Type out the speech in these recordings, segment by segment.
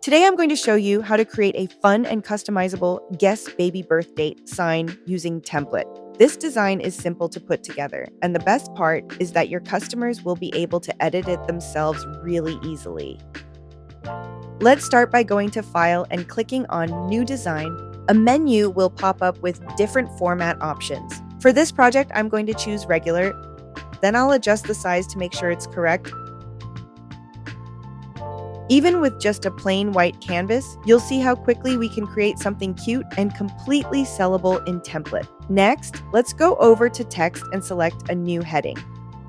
Today I'm going to show you how to create a fun and customizable guess baby birth date sign using Templett. This design is simple to put together, and the best part is that your customers will be able to edit it themselves really easily. Let's start by going to File and clicking on New Design. A menu will pop up with different format options. For this project, I'm going to choose regular. Then I'll adjust the size to make sure it's correct. Even with just a plain white canvas, you'll see how quickly we can create something cute and completely sellable in Templett. Next, let's go over to text and select a new heading.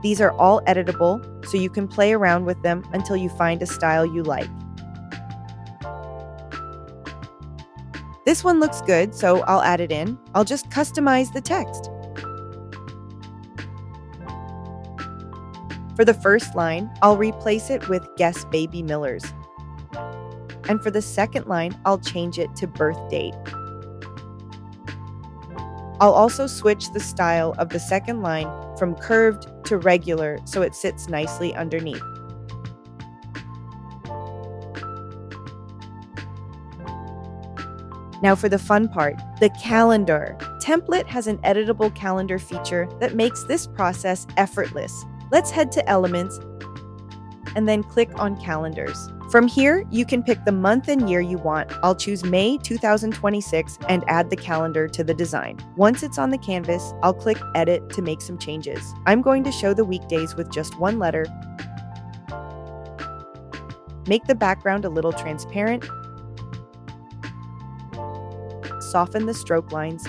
These are all editable, so you can play around with them until you find a style you like. This one looks good, so I'll add it in. I'll just customize the text. For the first line, I'll replace it with Guess Baby Millers. And for the second line, I'll change it to birth date. I'll also switch the style of the second line from curved to regular so it sits nicely underneath. Now for the fun part, the calendar. Templett has an editable calendar feature that makes this process effortless. Let's head to Elements and then click on Calendars. From here, you can pick the month and year you want. I'll choose May 2026 and add the calendar to the design. Once it's on the canvas, I'll click Edit to make some changes. I'm going to show the weekdays with just one letter. Make the background a little transparent. Soften the stroke lines.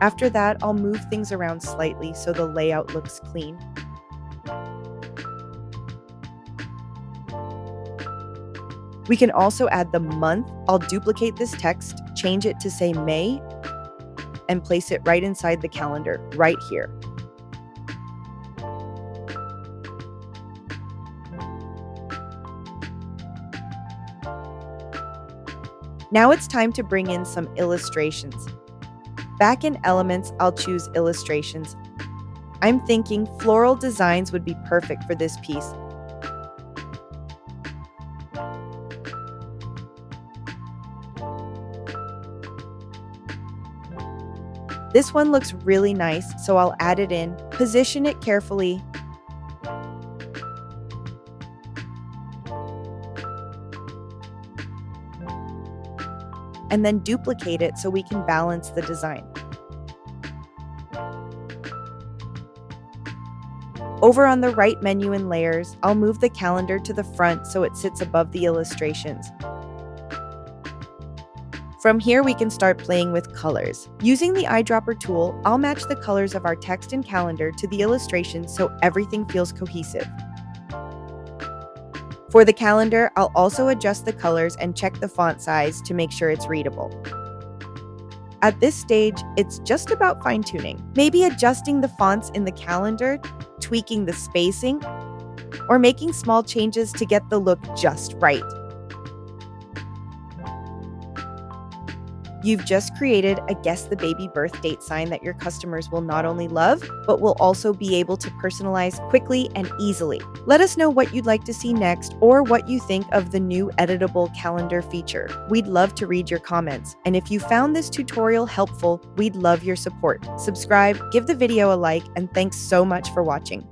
After that, I'll move things around slightly so the layout looks clean. We can also add the month. I'll duplicate this text, change it to say May, and place it right inside the calendar, right here. Now it's time to bring in some illustrations. Back in Elements, I'll choose Illustrations. I'm thinking floral designs would be perfect for this piece. This one looks really nice, so I'll add it in, position it carefully, and then duplicate it so we can balance the design. Over on the right menu in Layers, I'll move the calendar to the front so it sits above the illustrations. From here, we can start playing with colors. Using the eyedropper tool, I'll match the colors of our text and calendar to the illustrations so everything feels cohesive. For the calendar, I'll also adjust the colors and check the font size to make sure it's readable. At this stage, it's just about fine-tuning. Maybe adjusting the fonts in the calendar, tweaking the spacing, or making small changes to get the look just right. You've just created a Guess the Baby Birth Date sign that your customers will not only love, but will also be able to personalize quickly and easily. Let us know what you'd like to see next or what you think of the new editable calendar feature. We'd love to read your comments. And if you found this tutorial helpful, we'd love your support. Subscribe, give the video a like, and thanks so much for watching.